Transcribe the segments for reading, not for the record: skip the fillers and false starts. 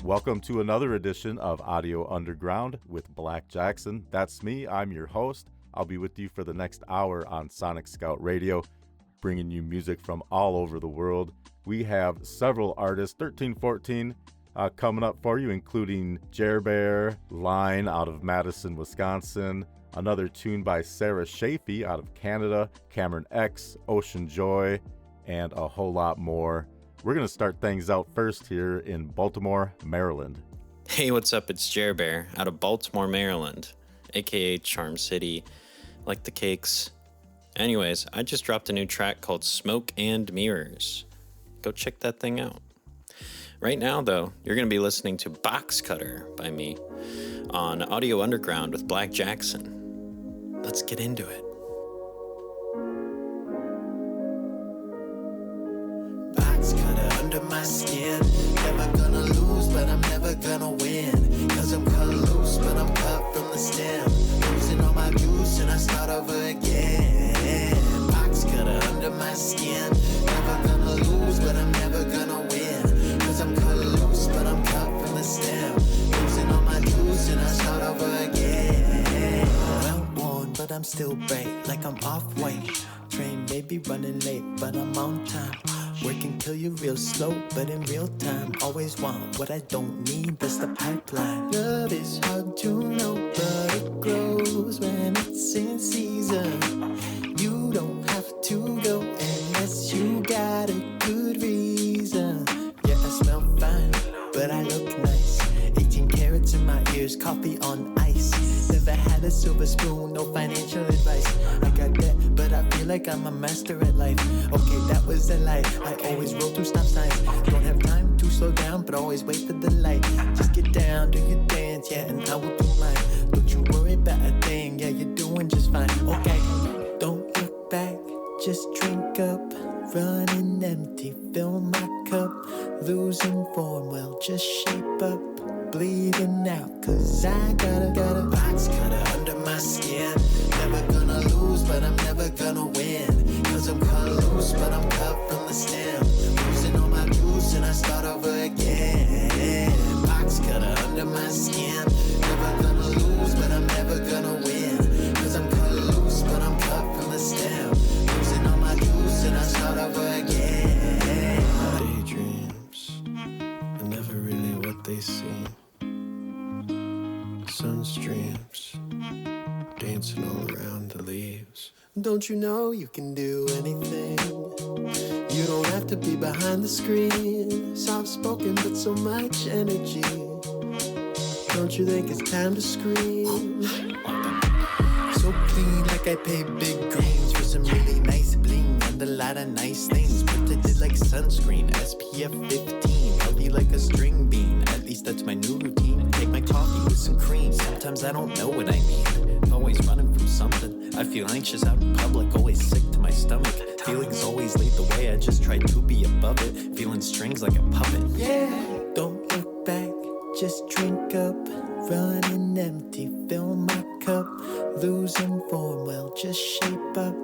Welcome to another edition of Audio Underground with Black Jackson. That's me. I'm your host. I'll be with you for the next hour on Sonic Scout Radio, bringing you music from all over the world. We have several artists, 1314, coming up for you, including Jer Bear, Line out of Madison, Wisconsin, another tune by Sarah Shafee out of Canada, Cameron X, Ocean Joy, and a whole lot more. We're going to start things out first here in Baltimore, Maryland. Hey, what's up? It's Jer Bear out of Baltimore, Maryland, aka Charm City, like the cakes. Anyways, I just dropped a new track called Smoke and Mirrors. Go check that thing out. Right now, though, you're going to be listening to Box Cutter by me on Audio Underground with Black Jackson. Let's get into it. Box cutter under my skin. Never gonna lose, but I'm never gonna win. Cause I'm cut loose, but I'm cut from the stem. Losing all my juice and I start over again. Box cutter under my skin. Never gonna lose, but I'm never gonna win. Cause I'm cut loose, but I'm cut from the stem. Losing all my juice and I start over again. Well worn, but I'm still bright, like I'm off white. Train may be running late, but I'm on time. Working till you're real slow, but in real time. Always want what I don't need, that's the pipeline. Love is hard to know, but it grows when it's in season. You don't have to go unless you got a good reason. Yeah, I smell fine, but I look nice. 18 carats in my ears, coffee on ice. Never had a silver spoon, no financial advice. I got debt, but I feel like I'm a master at life. Okay, that was a lie. I always roll through stop signs. Don't have time to slow down, but always wait for the light. Just get down, do your dance, yeah, and I will do mine. Don't you worry about a thing, yeah, you're doing just fine. Okay, don't look back, just drink up. Running empty, fill my cup. Losing form, well, just shape up. Bleeding out, cause I got a box cutter under my skin. Never gonna lose, but I'm never gonna win. Cause I'm cut loose, but I'm cut from the stem. Losing all my juice and I start over again. Box cutter under my skin. Never gonna lose, but I'm never gonna win. Cause I'm cut loose, but I'm cut from the stem. Losing all my juice and I start over again. Daydreams are never really what they seem. Sunstreams dancing all around the leaves. Don't you know you can do anything? You don't have to be behind the screen. Soft spoken but so much energy. Don't you think it's time to scream? So clean, like I pay big greens for some really nice bling and a lot of nice things. Protected like sunscreen, SPF 15. Healthy like a string bean, at least that's my new routine. Take my coffee with some cream, sometimes I don't know what I mean. Always running from something, I feel anxious out in public. Always sick to my stomach, feelings always lead the way. I just try to be above it, feeling strings like a puppet. Yeah, don't look back, just drink up. Running empty, fill my cup. Losing form, well, just shape up.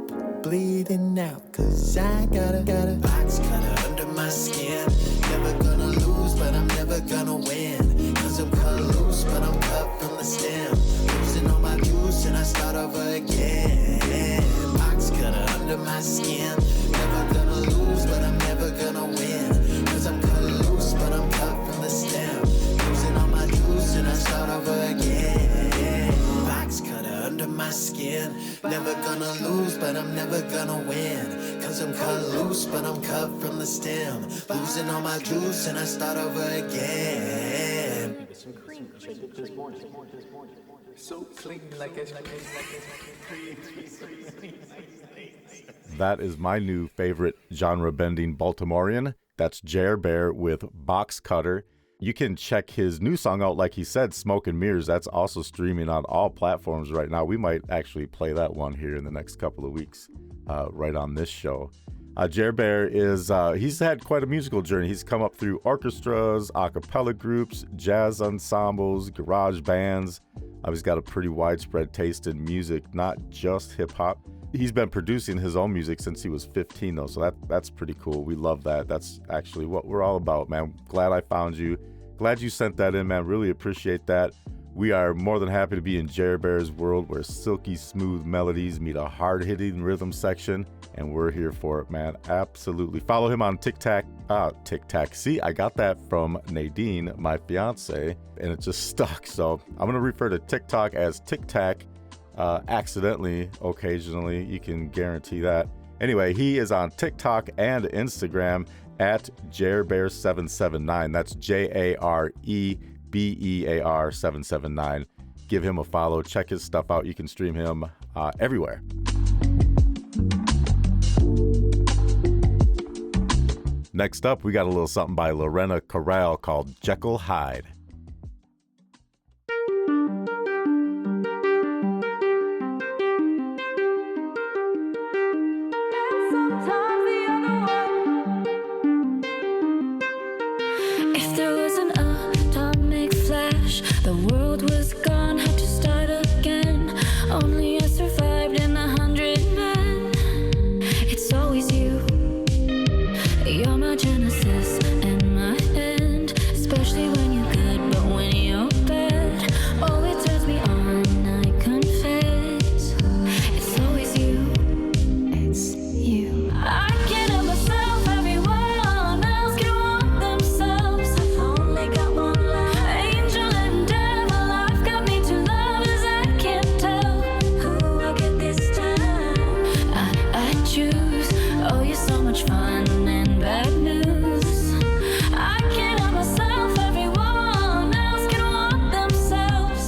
Bleeding out, cause I got a box cutter under my skin. Never gonna lose, but I'm never gonna win. Cause I'm cut loose, but I'm cut from the stem. Losing all my juice and I start over again. Box cutter under my skin. Never gonna lose, but I'm never gonna win. Cause I'm cut loose, but I'm cut from the stem. Losing all my juice and I start over again. Box cutter under my skin. Never gonna lose, but I'm never gonna win. Cause I'm cut loose, but I'm cut from the stem. Losing all my juice and I start over again. So clean like a That is my new favorite genre-bending Baltimorean. That's Jer Bear with Box Cutter. You can check his new song out, like he said, Smoke and Mirrors. That's also streaming on all platforms right now. We might actually play that one here in the next couple of weeks, right on this show. Jer Bear is, he's had quite a musical journey. He's come up through orchestras, a cappella groups, jazz ensembles, garage bands. He's got a pretty widespread taste in music, not just hip-hop. He's been producing his own music since he was 15, though, so that's pretty cool. We love that. That's actually what we're all about, man. Glad I found you. Glad you sent that in, man. Really appreciate that. We are more than happy to be in Jer Bear's world where silky smooth melodies meet a hard-hitting rhythm section, and we're here for it, man. Absolutely. Follow him on TikTok. See, I got that from Nadine, my fiance, and it just stuck. So I'm going to refer to TikTok as TikTok accidentally, occasionally. You can guarantee that. Anyway, he is on TikTok and Instagram at JareBear779. That's JareBear 779. Give him a follow. Check his stuff out. You can stream him everywhere. Next up, we got a little something by Lorena Corral called Jekyll Hyde. If there was an atomic flash, the world was gone, had to start again. Only I survived in 100 men. It's always you. You're my genesis and my end, especially when you're good, but when you're bad, oh, it turns me on, I confess. It's always you. It's you. I can't help myself, everyone else can want themselves. I've only got one life. Angel and devil, I've got me two lovers, I can't tell who I get this time. I choose. Oh, you're so much fun and bad news. I can't help myself, everyone else can want themselves.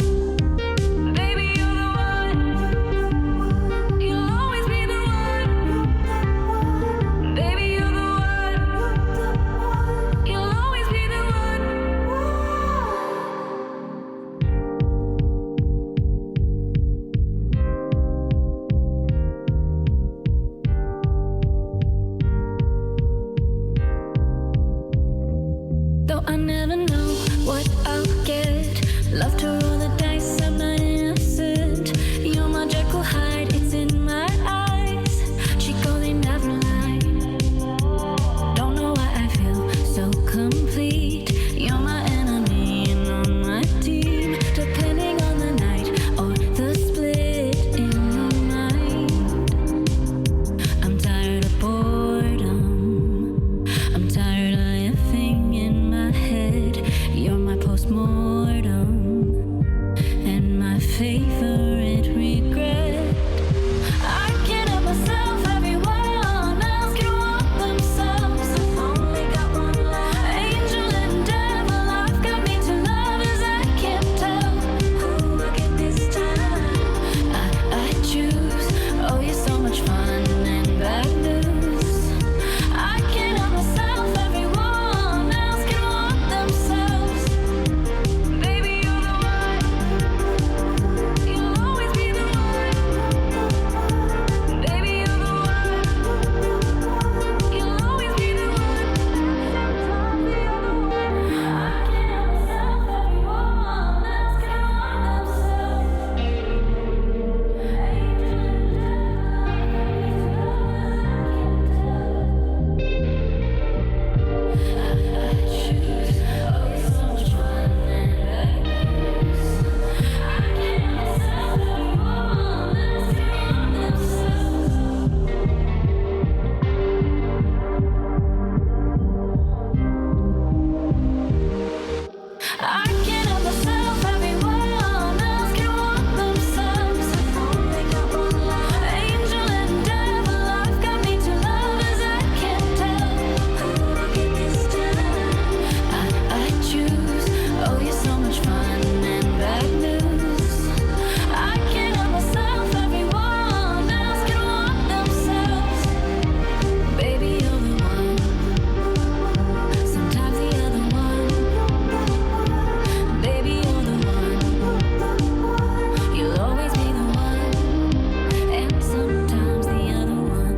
Baby, you're the one. You'll always be the one. Baby, you're the one. You'll always be the one. Though I never know what I'll get, love to roll the dice, I'm not innocent. You're my Jekyll Hyde, it's in my eyes. Chico, they never lie. Don't know why I feel so complete. You're my enemy and on my team, depending on the night or the split in the mind. I'm tired of boredom. I'm tired of living in my head. You're my postmortem and my favorite regret. I can't help myself, everyone else can want themselves. I've only got one life. Angel and devil, I've got me two lovers, I can't tell who I get this time. I choose. Oh, you're so much fun and bad news. I can't help myself, everyone else can want themselves. Baby, you're the one. You'll always be the one. Baby, you're the one. You'll always be the one. Sometimes the other one. I can't help myself, everyone else can want themselves. Angel and I can't help myself, everyone else can want themselves. I've only got one life. Angel and devil, I've got me two lovers, I can't tell who I get this time. I choose. Oh, you're so much fun and bad news. I can't help myself, everyone else can want themselves. Baby, you're the one. Sometimes the other one. Baby, you're the one. You'll always be the one. And sometimes the other one.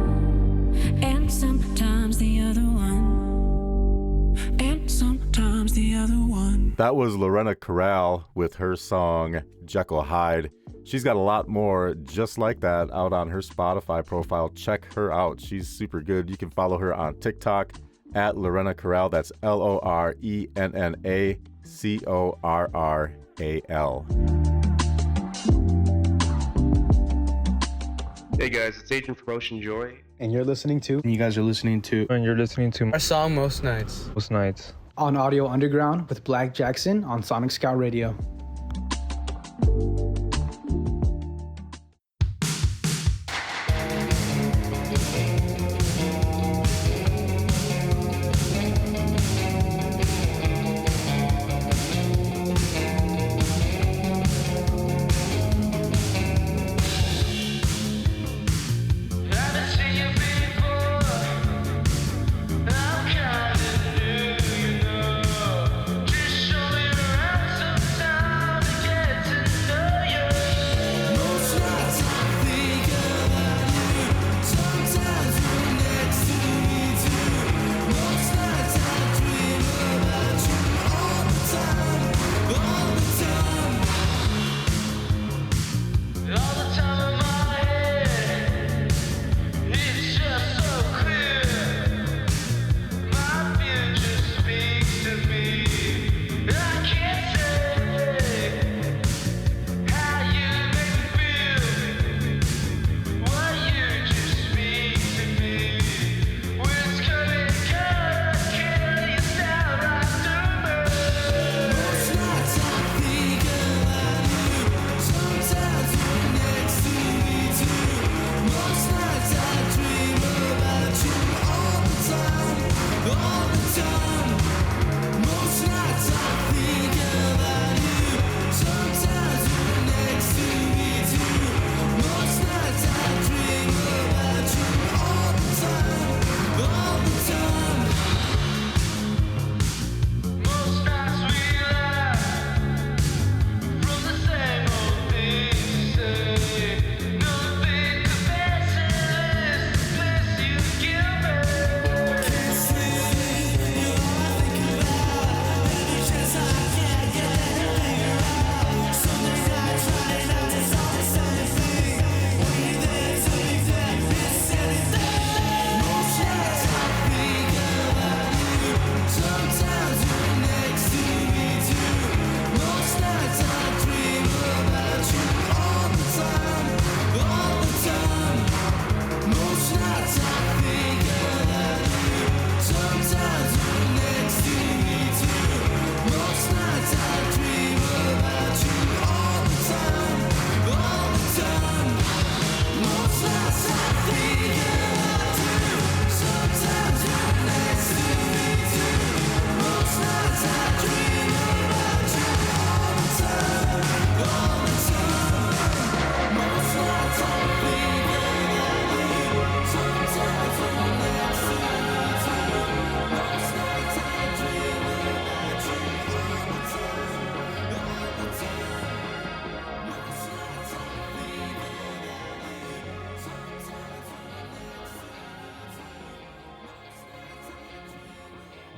And sometimes the other one. And sometimes the other one. That was Lorena Corral with her song Jekyll Hyde. She's got a lot more just like that out on her Spotify profile. Check her out. She's super good. You can follow her on TikTok at Lorena Corral. That's LORENNACORRAL. Hey guys, it's Adrian from Ocean Joy. And you're listening to our song Most Nights on Audio Underground with Black Jackson on Sonic Scout Radio.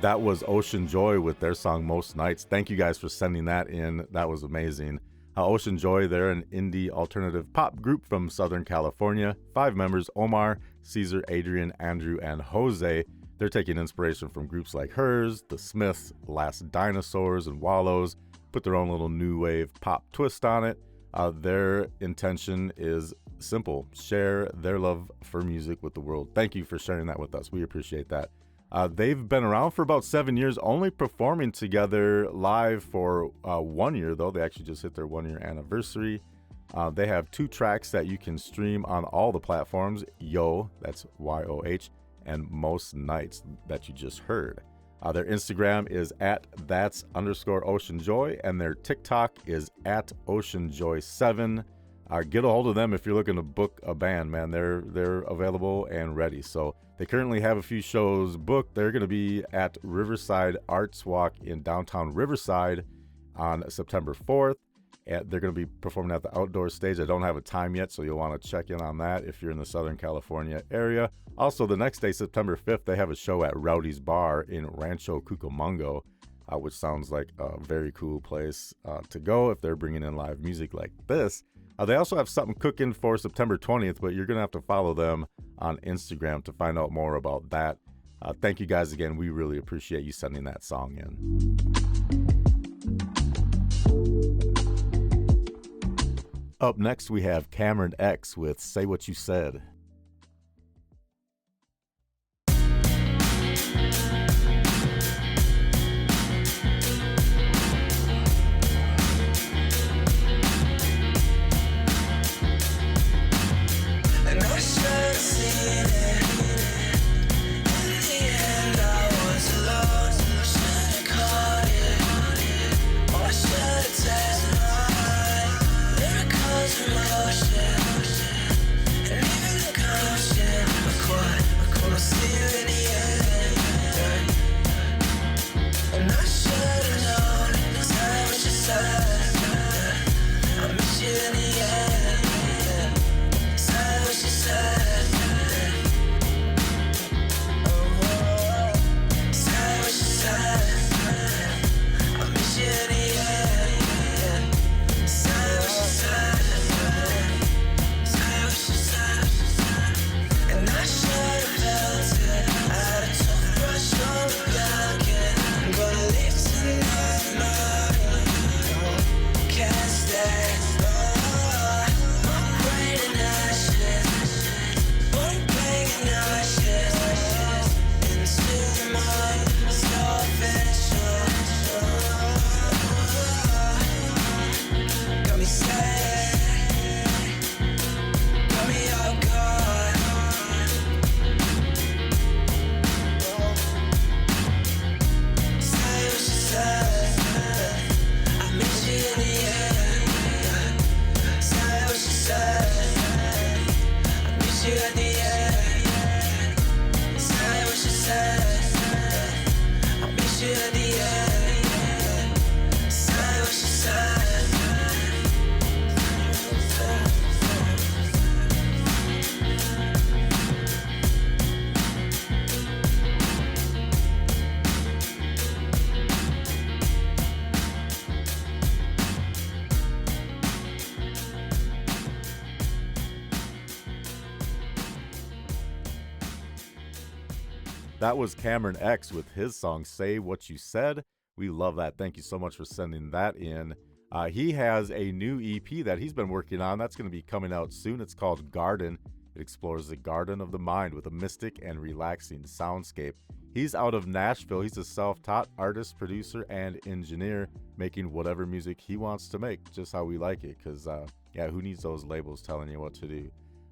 That was Ocean Joy with their song Most Nights. Thank you guys for sending that in. That was amazing. Ocean Joy, they're an indie alternative pop group from Southern California. 5 members, Omar, Caesar, Adrian, Andrew, and Jose. They're taking inspiration from groups like Hers, The Smiths, Last Dinosaurs, and Wallows. Put their own little new wave pop twist on it. Their intention is simple: share their love for music with the world. Thank you for sharing that with us. We appreciate that. They've been around for about 7 years, only performing together live for 1 year, though. They actually just hit their 1 year anniversary. They have 2 tracks that you can stream on all the platforms: Yo, that's YOH, and Most Nights that you just heard. Their Instagram is at @that's_OceanJoy, and their TikTok is at OceanJoy7. Get a hold of them if you're looking to book a band, man. They're available and ready. So they currently have a few shows booked. They're going to be at Riverside Arts Walk in downtown Riverside on September 4th. And they're going to be performing at the outdoor stage. I don't have a time yet, so you'll want to check in on that if you're in the Southern California area. Also, the next day, September 5th, they have a show at Rowdy's Bar in Rancho Cucamonga, which sounds like a very cool place to go if they're bringing in live music like this. They also have something cooking for September 20th, but you're going to have to follow them on Instagram to find out more about that. Thank you guys again. We really appreciate you sending that song in. Up next, we have Cameron X with Say What You Said. That was Cameron X with his song, Say What You Said. We love that. Thank you so much for sending that in. He has a new EP that he's been working on. That's going to be coming out soon. It's called Garden. It explores the garden of the mind with a mystic and relaxing soundscape. He's out of Nashville. He's a self-taught artist, producer, and engineer, making whatever music he wants to make, just how we like it. Because, who needs those labels telling you what to do?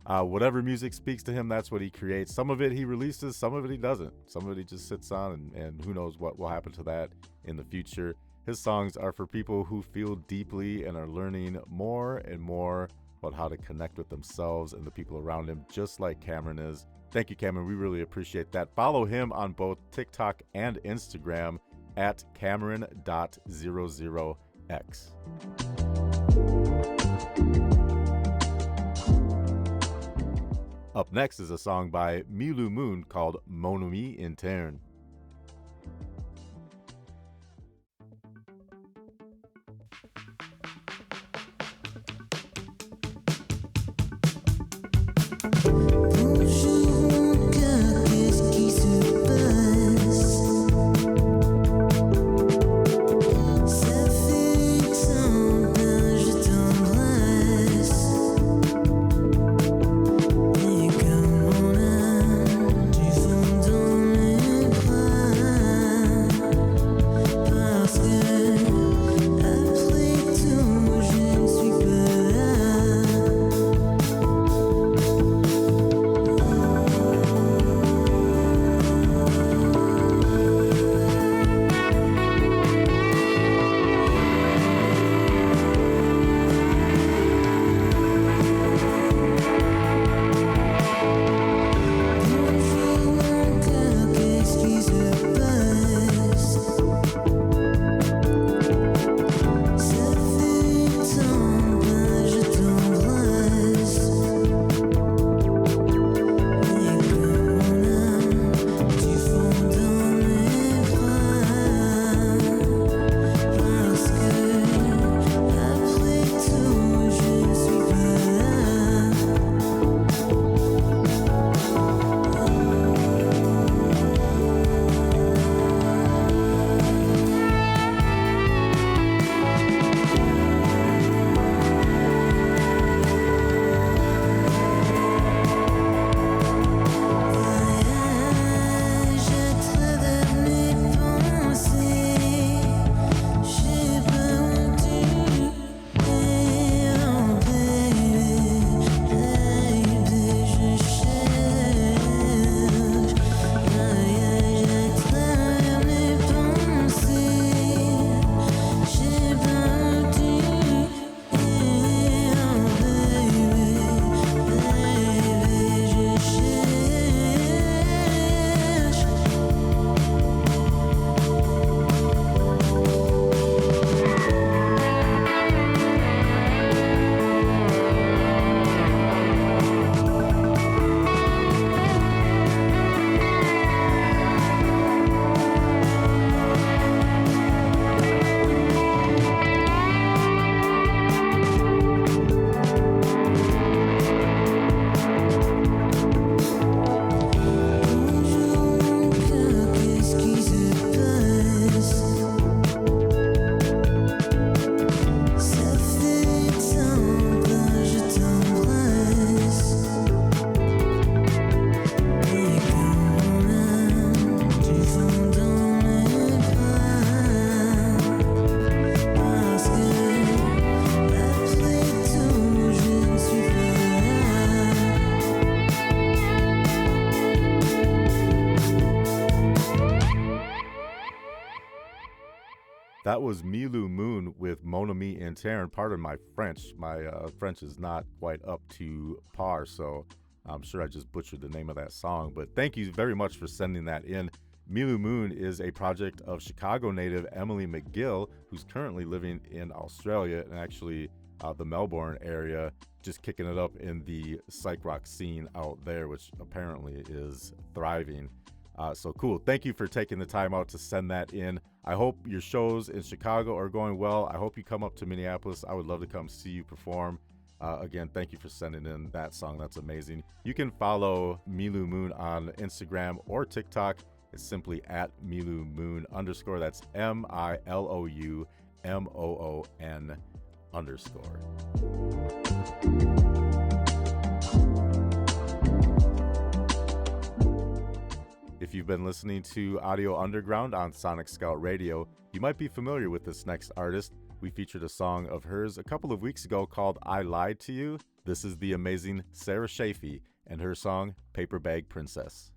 Whatever music speaks to him, that's what he creates. Some of it he releases, some of it he doesn't. Some of it he just sits on, and who knows what will happen to that in the future. His songs are for people who feel deeply and are learning more and more about how to connect with themselves and the people around him, just like Cameron is. Thank you, Cameron. We really appreciate that. Follow him on both TikTok and Instagram at Cameron.00x. Up next is a song by Milu Moon called Mon Ami Interne. Et comme on a du fond dans les That was Milu Moon with Mon Ami Interne. Pardon my French. My French is not quite up to par, so I'm sure I just butchered the name of that song. But thank you very much for sending that in. Milu Moon is a project of Chicago native Emily McGill, who's currently living in Australia and actually the Melbourne area, just kicking it up in the psych rock scene out there, which apparently is thriving. So cool. Thank you for taking the time out to send that in. I hope your shows in Chicago are going well. I hope you come up to Minneapolis. I would love to come see you perform. Again, thank you for sending in that song. That's amazing. You can follow Milu Moon on Instagram or TikTok. It's simply at Milu Moon _. That's MILOUMOON_. If you've been listening to Audio Underground on Sonic Scout Radio, you might be familiar with this next artist. We featured a song of hers a couple of weeks ago called I Lied to You. This is the amazing Sarah Shafee and her song Paper Bag Princess.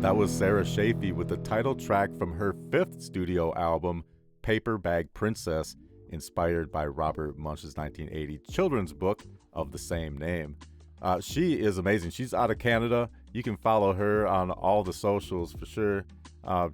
That was Sarah Shafee with the title track from her 5th studio album, Paper Bag Princess, inspired by Robert Munsch's 1980 children's book of the same name. She is amazing. She's out of Canada. You can follow her on all the socials for sure.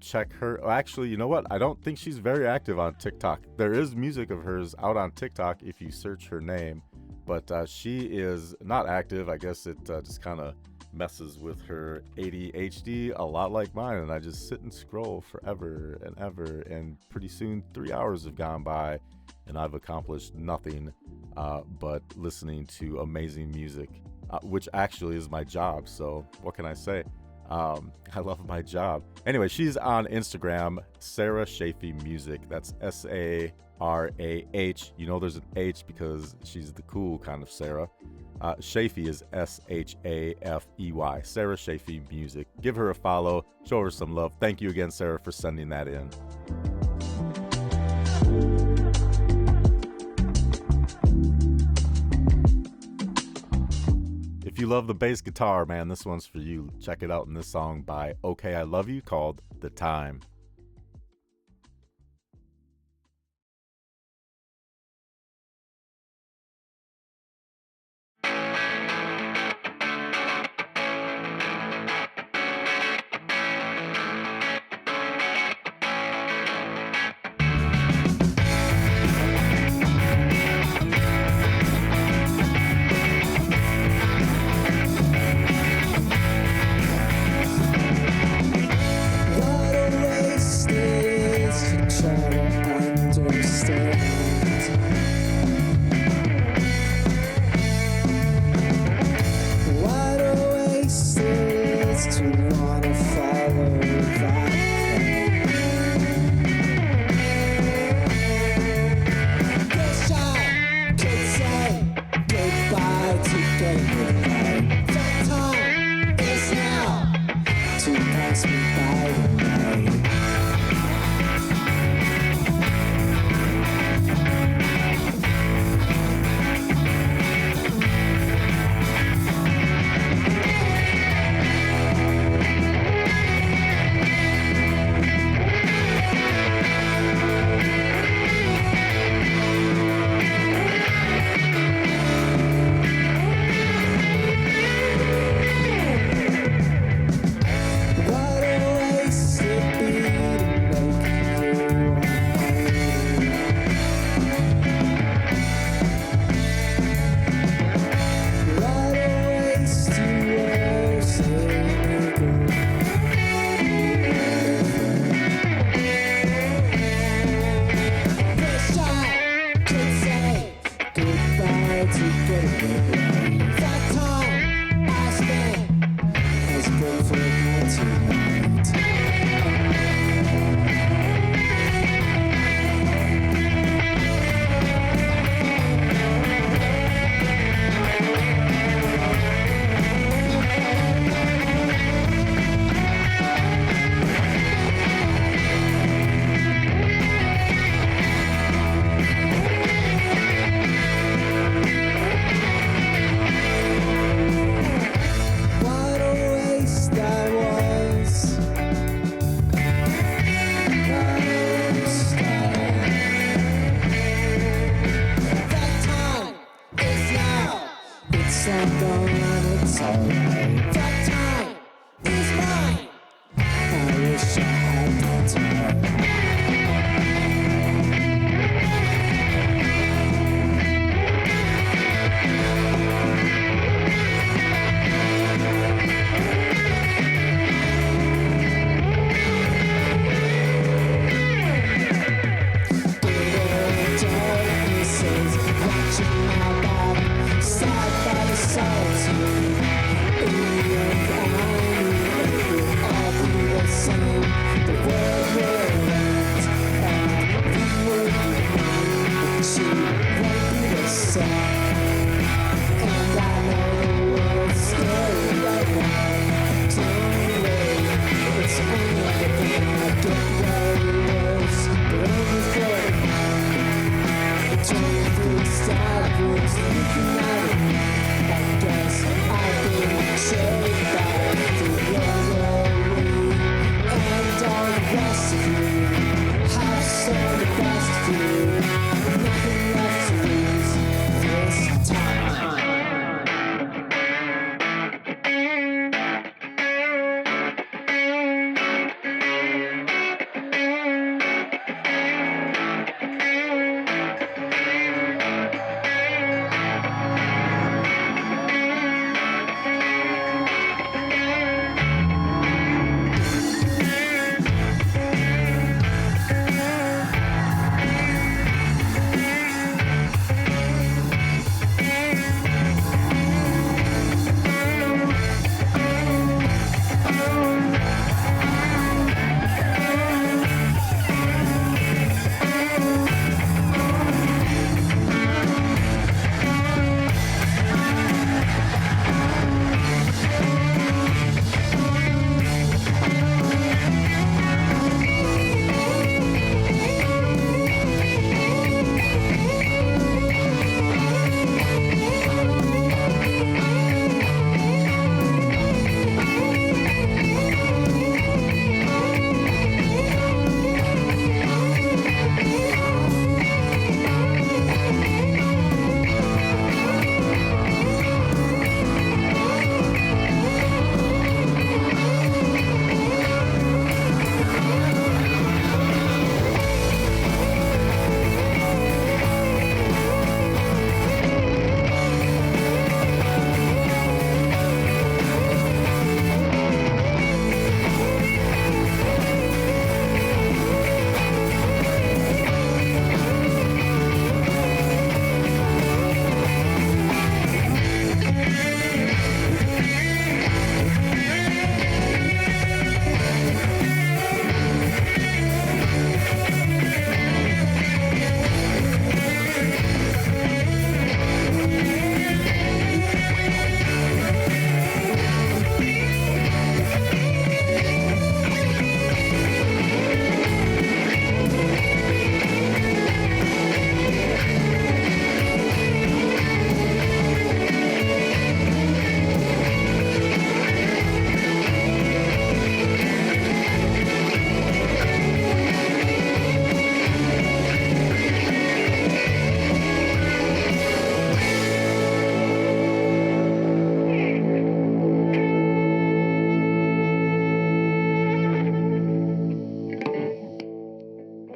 Check her. Actually, you know what? I don't think she's very active on TikTok. There is music of hers out on TikTok if you search her name, but she is not active. I guess it just kind of messes with her ADHD a lot like mine, and I just sit and scroll forever and ever, and pretty soon 3 hours have gone by and I've accomplished nothing but listening to amazing music, which actually is my job. So what can I say? I love my job. Anyway, she's on Instagram, Sarah Shafee Music. That's SARAH. You know there's an H because she's the cool kind of Sarah. Shafee is SHAFEY. Sarah Shafee Music. Give her a follow. Show her some love. Thank you again, Sarah, for sending that in. If you love the bass guitar, man, this one's for you. Check it out in this song by OK I Love You called The Time.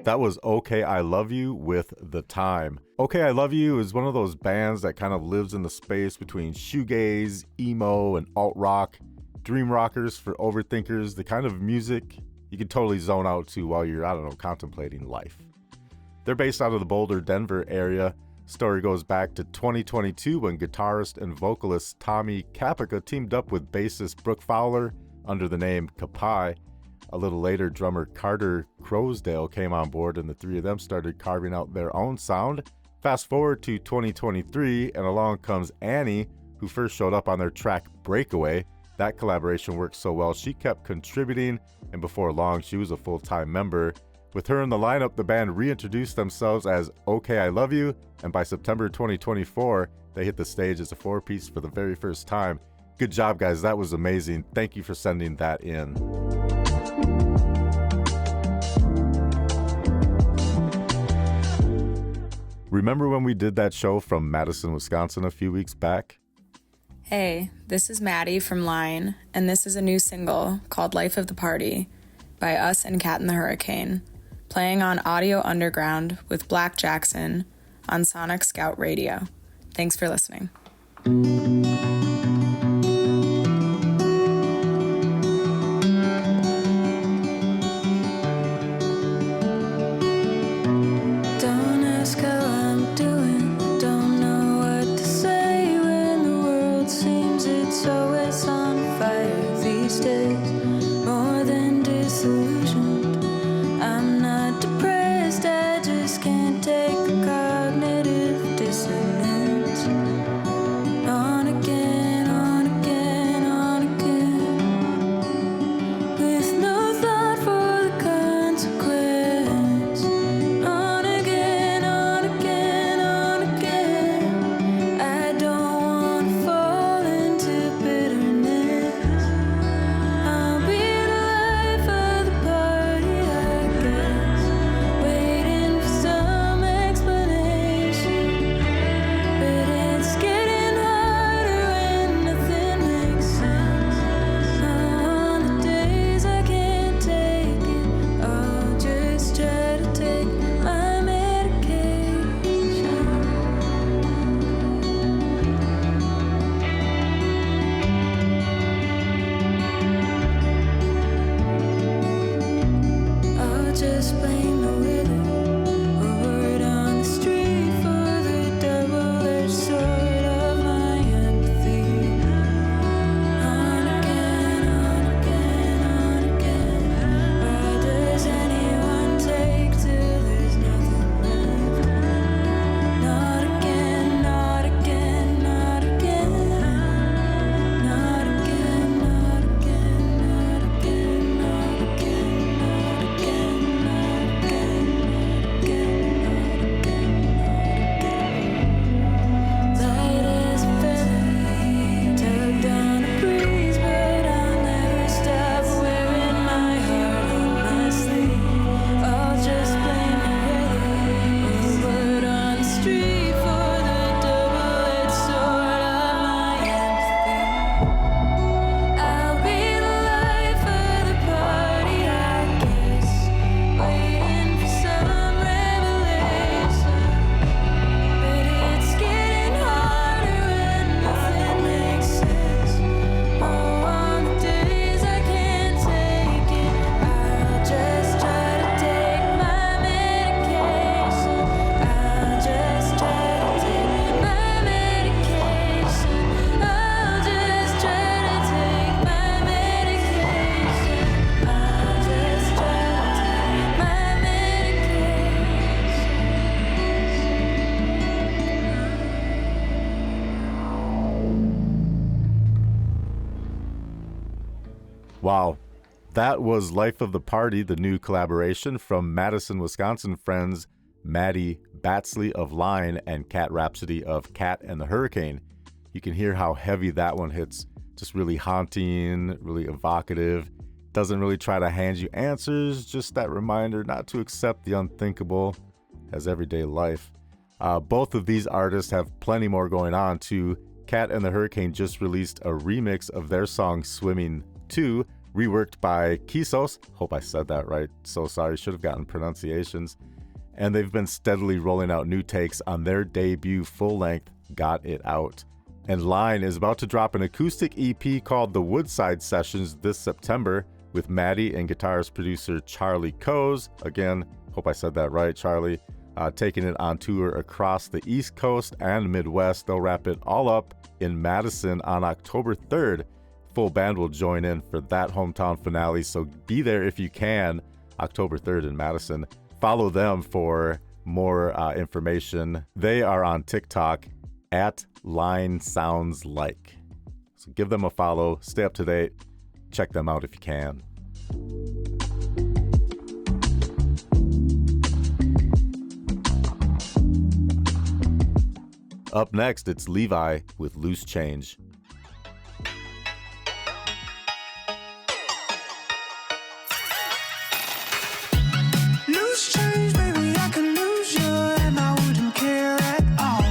That was Okay I Love You with The Time. Okay I Love You is one of those bands that kind of lives in the space between shoegaze, emo, and alt-rock. Dream rockers for overthinkers, the kind of music you can totally zone out to while you're, contemplating life. They're based out of the Boulder, Denver area. Story goes back to 2022 when guitarist and vocalist Tommy Capica teamed up with bassist Brooke Fowler under the name Kapai. A little later, drummer Carter Crowsdale came on board and the three of them started carving out their own sound. Fast forward to 2023 and along comes Annie, who first showed up on their track Breakaway. That collaboration worked so well she kept contributing, and before long she was a full-time member. With her in the lineup, the band reintroduced themselves as Okay I Love You, and by September 2024 they hit the stage as a four-piece for the very first time. Good job, guys, that was amazing. Thank you for sending that in. Remember when we did that show from Madison, Wisconsin a few weeks back? Hey, this is Maddie from Line, and this is a new single called Life of the Party by us and Cat in the Hurricane, playing on Audio Underground with Black Jackson on Sonic Scout Radio. Thanks for listening. Wow, that was Life of the Party, the new collaboration from Madison, Wisconsin friends Maddie Batsley of Line and Cat Rhapsody of Cat and the Hurricane. You can hear how heavy that one hits, just really haunting, really evocative. Doesn't really try to hand you answers, just that reminder not to accept the unthinkable as everyday life. Both of these artists have plenty more going on too. Cat and the Hurricane just released a remix of their song Swimming 2, reworked by Kisos. Hope I said that right. So sorry, should have gotten pronunciations. And they've been steadily rolling out new takes on their debut full-length Got It Out. And Line is about to drop an acoustic EP called The Woodside Sessions this September with Maddie and guitarist producer Charlie Coase. Again, hope I said that right, Charlie. Taking it on tour across the East Coast and Midwest. They'll wrap it all up in Madison on October 3rd. Full band will join in for that hometown finale, so be there if you can, October 3rd in Madison. Follow them for more information. They are on TikTok at Line Sounds Like. So give them a follow, stay up to date, check them out if you can. Up next, it's Levi with Loose Change. Loose change, baby, I can lose you and I wouldn't care at all.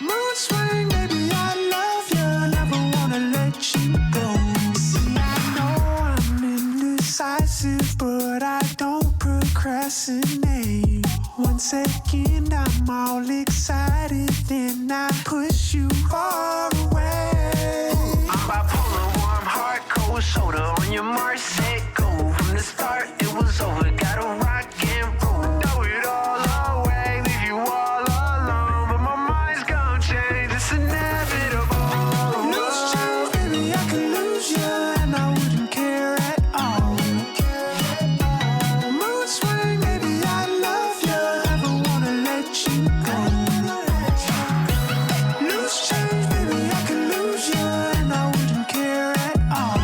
Mood swing, baby, I love you, never wanna let you go. See, I know I'm indecisive, but I don't procrastinate. 1 second I'm all excited, then I push you far away. I'm bipolar, warm heart, cold shoulder on your mark, set, go. From the start, it was over, gotta rock and roll. Throw it all away, leave you all alone, but my mind's gonna change, it's inevitable. Loose change, baby, I can lose you and I wouldn't care at all. Mood swing, baby, I love you, never wanna let you go. Loose change, baby, I can lose you and I wouldn't care at all.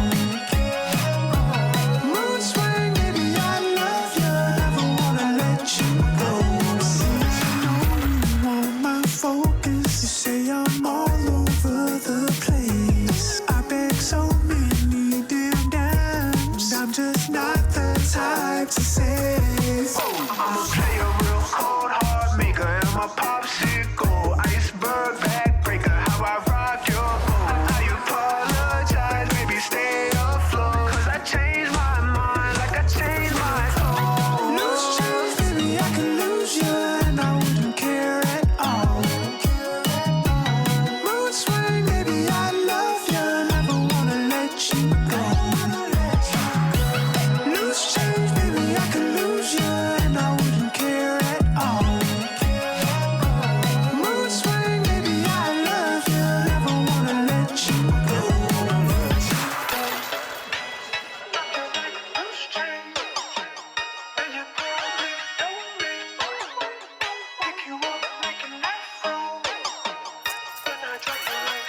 Mood swing, baby, I love you, never wanna let you go. See, I know you want my focus, you say I'm all over the place. I beg so many damn dimes, I'm just not the type to say. I'm a player, real cold, hard maker, and my popsicle, iceberg backbreaker, how I rock your boat. I apologize, baby, stay afloat, 'cause I changed my mind like I changed my clothes. Loose change, baby, I can lose you and I wouldn't care at all. Mood swing, baby, I love you, never wanna let you go. Loose change, baby, I can lose you and I wouldn't care at all. Mood swing, baby, I love you, never wanna let you go. Loose change, and you probably don't pick you up, make an afro, then I drop you like.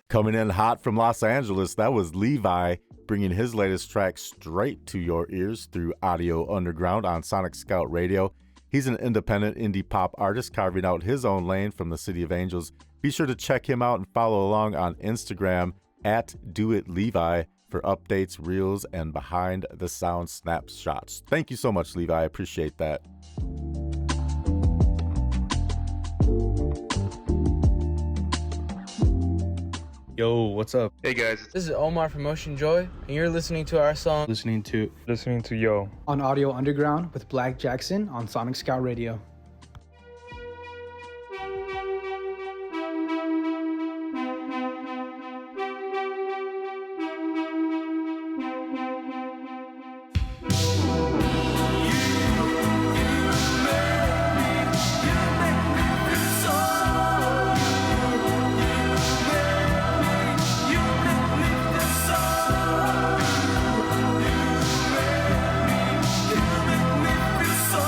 Coming in hot from Los Angeles, that was Levi bringing his latest track straight to your ears through Audio Underground on Sonic Scout Radio. He's an independent indie pop artist carving out his own lane from the City of Angels. Be sure to check him out and follow along on Instagram at DoItLevi for updates, reels, and behind the sound snapshots. Thank you so much, Levi. I appreciate that. Yo, what's up? Hey guys, This is Omar from Ocean Joy, and you're listening to our song. Listening to Yo. On Audio Underground with Black Jackson on Sonic Scout Radio. You make me feel so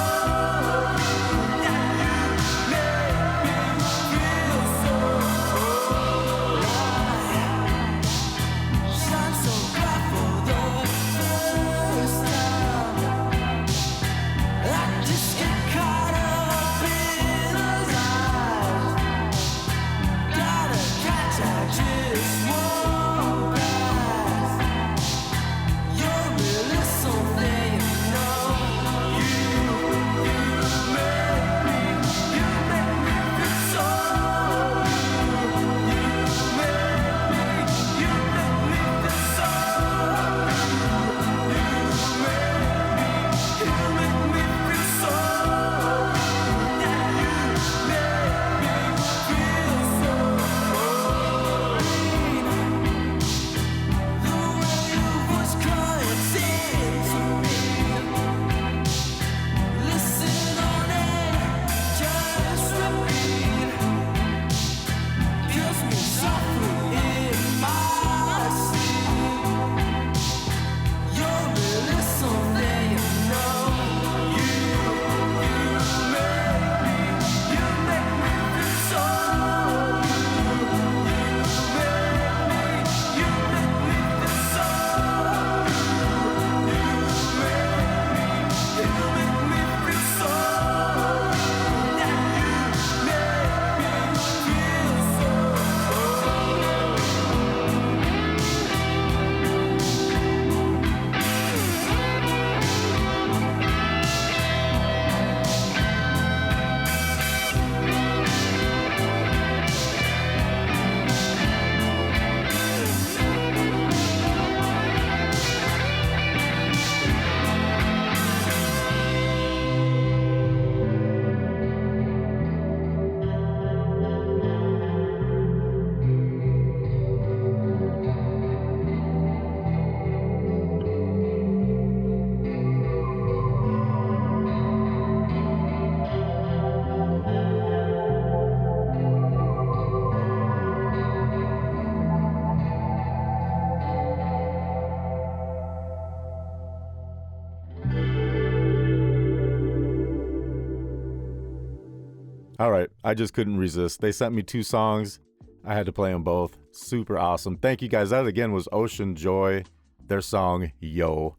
All right, I just couldn't resist. They sent me 2 songs. I had to play them both. Super awesome. Thank you guys. That again was Ocean Joy, their song Yo.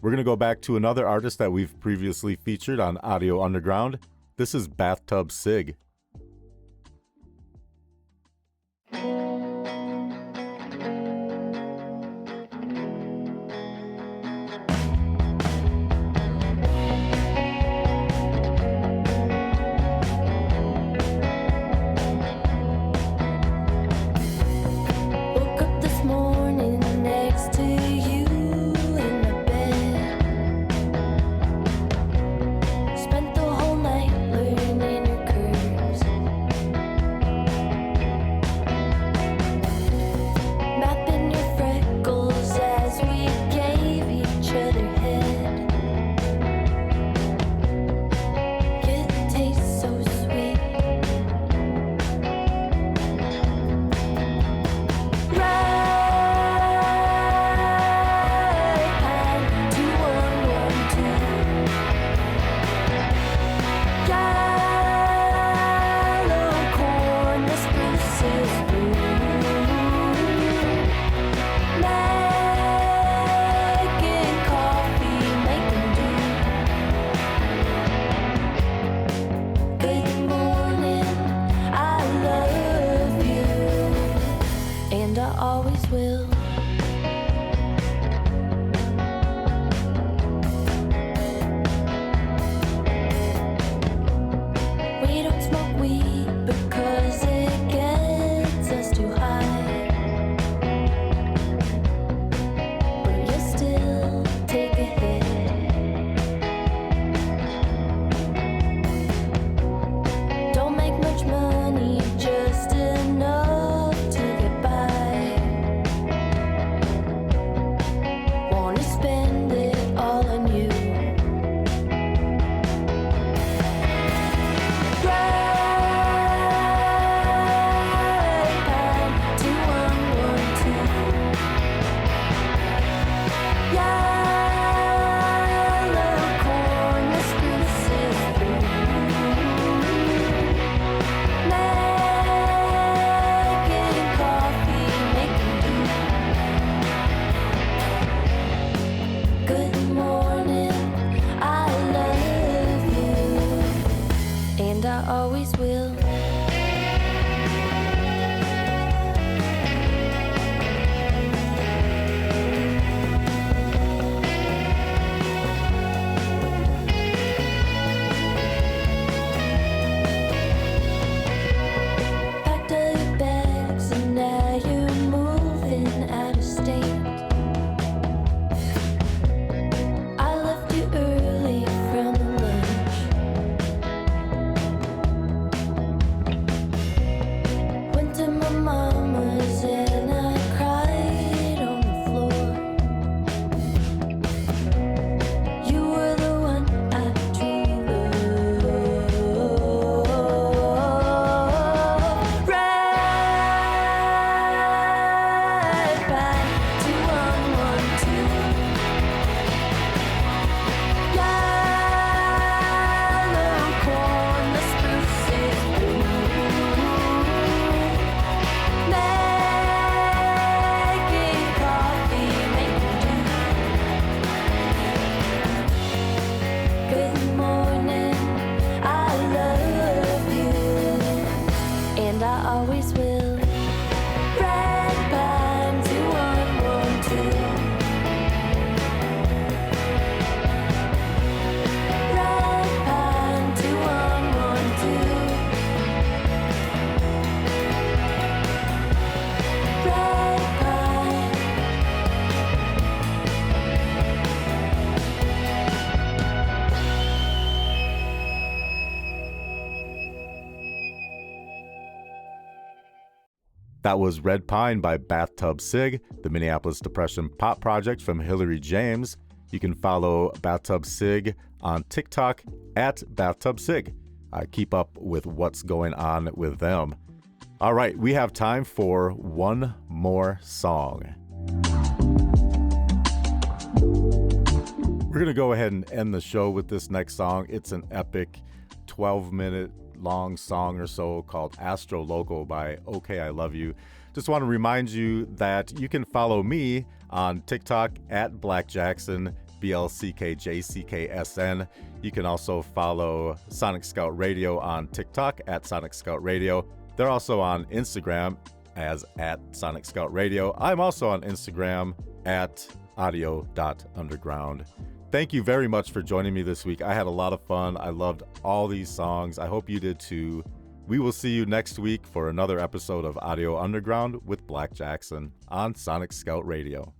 We're going to go back to another artist that we've previously featured on Audio Underground. This is Bathtub Sig. That was Red Pine by Bathtub Sig, the Minneapolis Depression pop project from Hillary James. You can follow Bathtub Sig on TikTok at Bathtub Sig. Keep up with what's going on with them. All right, we have time for one more song. We're going to go ahead and end the show with this next song. It's an epic 12-minute long song or so called Astro Loco by OK I Love You. Just want to remind you that you can follow me on TikTok at blckjcksn, blckjcksn. You can also follow Sonic Scout Radio on TikTok at Sonic Scout Radio. They're also on Instagram as at Sonic Scout Radio. I'm also on Instagram at audio.underground. Thank you very much for joining me this week. I had a lot of fun. I loved all these songs. I hope you did too. We will see you next week for another episode of Audio Underground with Black Jackson on Sonic Scout Radio.